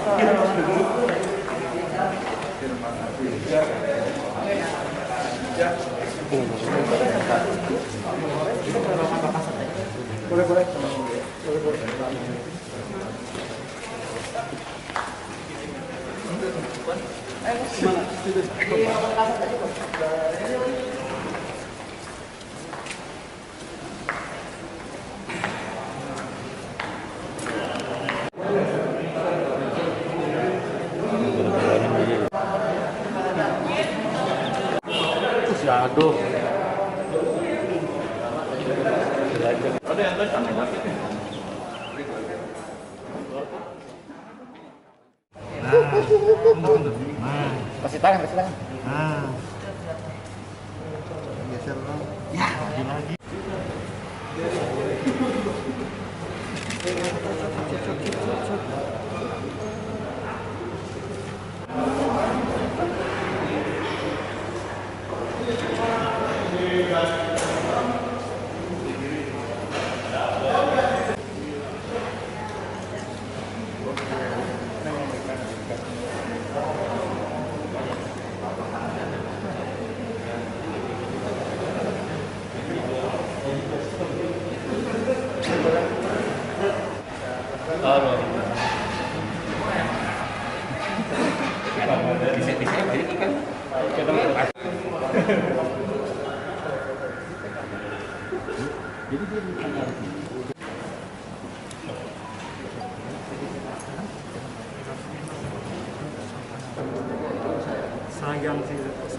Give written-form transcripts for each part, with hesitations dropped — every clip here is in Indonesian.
Boleh. Aduh. Kasih tangan. Geser dong. Ya, lagi.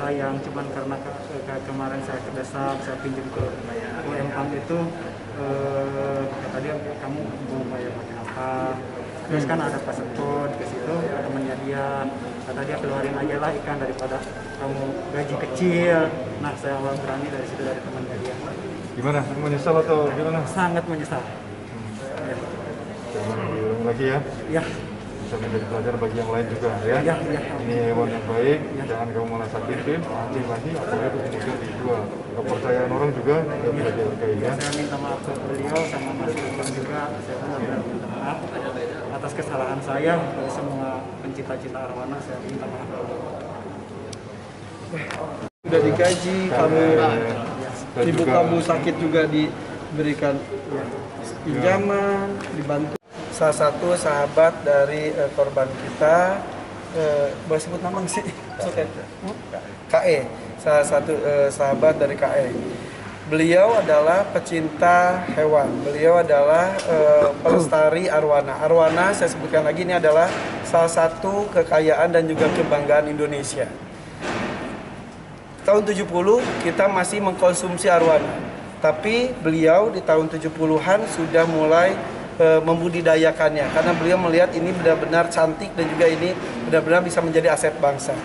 sayang cuman karena kemarin saya kedesak, saya pinjam ke UMPAM itu tadi kamu mau bayar pakai apa, terus kan ada pasport ke situ, temannya dia kata dia keluarin aja lah ikan daripada kamu gaji kecil. Nah saya awal berani dari situ, dari temannya dia. Gimana? Menyesal atau gimana? Sangat menyesal. Ya. Jangan diulang lagi ya. Ya. Bisa menjadi pelajar bagi yang lain juga ya. Ya. Ini hewan yang baik, jangan kamu malah sakitin, anjing lagi, apalagi kemudian dijual. Kepercayaan orang juga tidak bisa dihargai ya. Saya minta maaf ke beliau sama Mas Irfan juga. Saya benar-benar minta maaf atas kesalahan saya. Dari semua pencipta-cipta arwana, saya minta maaf. Sudah digaji, kamu ibu kamu sakit juga diberikan pinjaman, dibantu. Salah satu sahabat dari korban kita, boleh sebut nama nggak sih? KE, salah satu sahabat dari KE. Beliau adalah pecinta hewan, beliau adalah pelestari arwana. Arwana, saya sebutkan lagi, ini adalah salah satu kekayaan dan juga kebanggaan Indonesia. Tahun 70 kita masih mengkonsumsi arwana, tapi beliau di tahun 70-an sudah mulai membudidayakannya karena beliau melihat ini benar-benar cantik dan juga ini benar-benar bisa menjadi aset bangsa.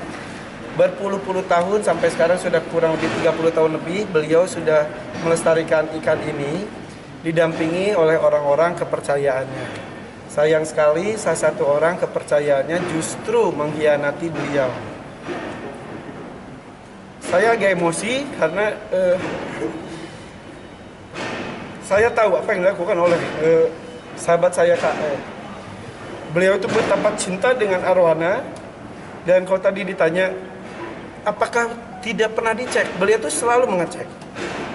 Berpuluh-puluh tahun sampai sekarang sudah kurang lebih 30 tahun lebih beliau sudah melestarikan ikan ini didampingi oleh orang-orang kepercayaannya. Sayang sekali salah satu orang kepercayaannya justru mengkhianati beliau. Saya agak emosi karena saya tahu apa yang dilakukan oleh sahabat saya KE. Beliau itu betapa cinta dengan arwana, dan kalau tadi ditanya apakah tidak pernah dicek, beliau itu selalu mengecek.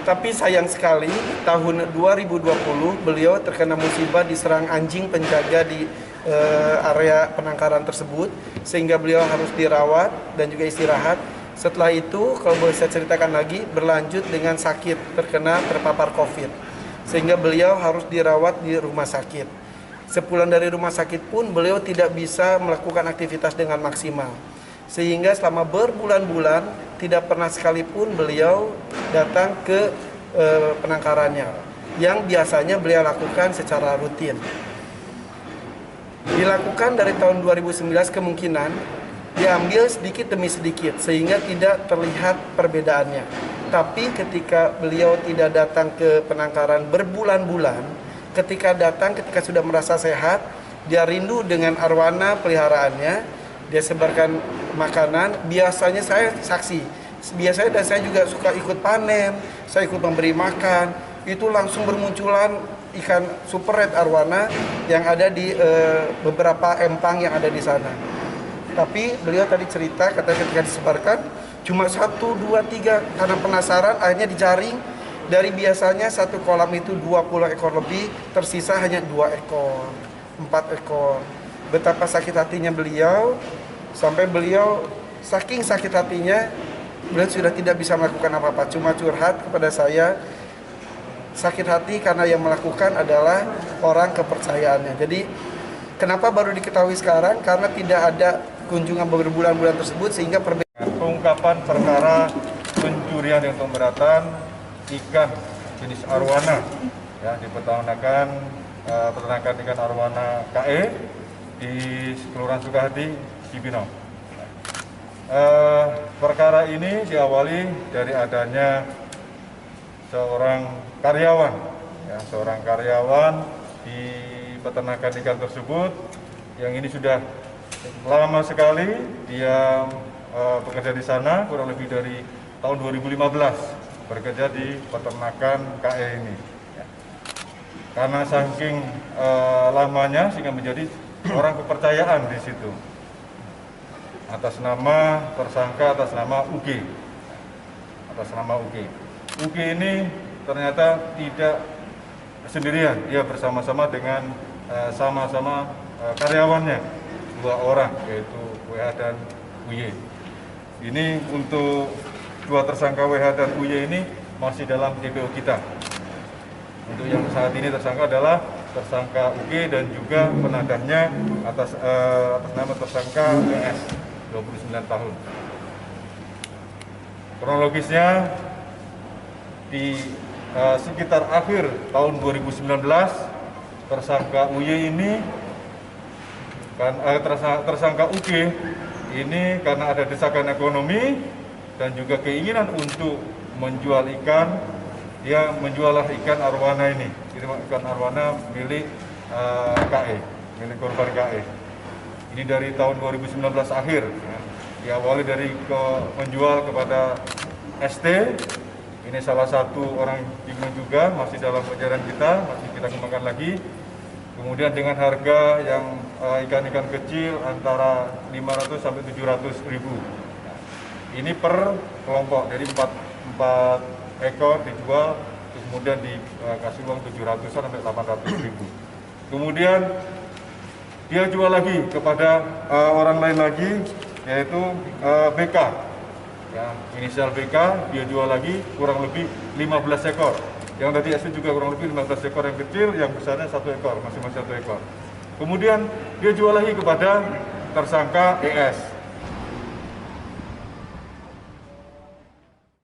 Tapi sayang sekali tahun 2020 beliau terkena musibah, diserang anjing penjaga di area penangkaran tersebut, sehingga beliau harus dirawat dan juga istirahat. Setelah itu, kalau boleh saya ceritakan lagi, berlanjut dengan sakit, terpapar COVID. Sehingga beliau harus dirawat di rumah sakit. Sepulang dari rumah sakit pun beliau tidak bisa melakukan aktivitas dengan maksimal. Sehingga selama berbulan-bulan tidak pernah sekalipun beliau datang ke penangkarannya, yang biasanya beliau lakukan secara rutin. Dilakukan dari tahun 2019, kemungkinan diambil sedikit demi sedikit sehingga tidak terlihat perbedaannya. Tapi ketika beliau tidak datang ke penangkaran berbulan-bulan, ketika sudah merasa sehat, dia rindu dengan arwana peliharaannya, dia sebarkan makanan. Biasanya saya saksi, dan saya juga suka ikut panen, saya ikut memberi makan, itu langsung bermunculan ikan super red arwana yang ada di beberapa empang yang ada di sana. Tapi beliau tadi cerita, katanya ketika disebarkan cuma 1, 2, 3, karena penasaran akhirnya dijaring. Dari biasanya satu kolam itu 20 ekor lebih, tersisa hanya 2 ekor, 4 ekor. Betapa sakit hatinya beliau, sampai beliau saking sakit hatinya, beliau sudah tidak bisa melakukan apa-apa, cuma curhat kepada saya. Sakit hati karena yang melakukan adalah orang kepercayaannya. Jadi kenapa baru diketahui sekarang? Karena tidak ada kunjungan berbulan-bulan tersebut, sehingga Pengungkapan perkara pencurian yang pemberatan ikan jenis arwana ya di peternakan ikan arwana KE di Kelurahan Sukahati, Cibinong. Perkara ini diawali dari adanya seorang karyawan di peternakan ikan tersebut yang ini sudah lama sekali dia bekerja di sana, kurang lebih dari tahun 2015 bekerja di peternakan KE ini. Karena saking lamanya sehingga menjadi orang kepercayaan di situ. Atas nama tersangka, atas nama UG. UG ini ternyata tidak sendirian, dia bersama-sama dengan sama-sama karyawannya, 2 orang, yaitu WH dan UY. Ini untuk 2 tersangka WH dan UY ini masih dalam DPO kita. Untuk yang saat ini tersangka adalah tersangka UG dan juga penadahnya atas nama tersangka WS, 29 tahun. Kronologisnya di sekitar akhir tahun 2019 tersangka UY ini tersangka UG ini karena ada desakan ekonomi dan juga keinginan untuk menjual ikan, dia menjualah ikan arwana ini. Jadi ikan arwana milik KE, milik korban KE. Ini dari tahun 2019 akhir, ya. Diawali dari menjual kepada ST. Ini salah satu orang bingung juga, masih dalam pencarian kita, masih kita kembangkan lagi. Kemudian dengan harga yang ikan-ikan kecil antara 500 sampai 700 ribu. Ini per kelompok, jadi 4 ekor dijual, terus kemudian dikasih uang 700 sampai 800 ribu. Kemudian dia jual lagi kepada orang lain lagi, yaitu BK. Ya, inisial BK, dia jual lagi kurang lebih 15 ekor. Yang tadi SD juga kurang lebih 15 ekor yang kecil, yang besarnya 1 ekor, masing-masing 1 ekor. Kemudian dia jual lagi kepada tersangka ES.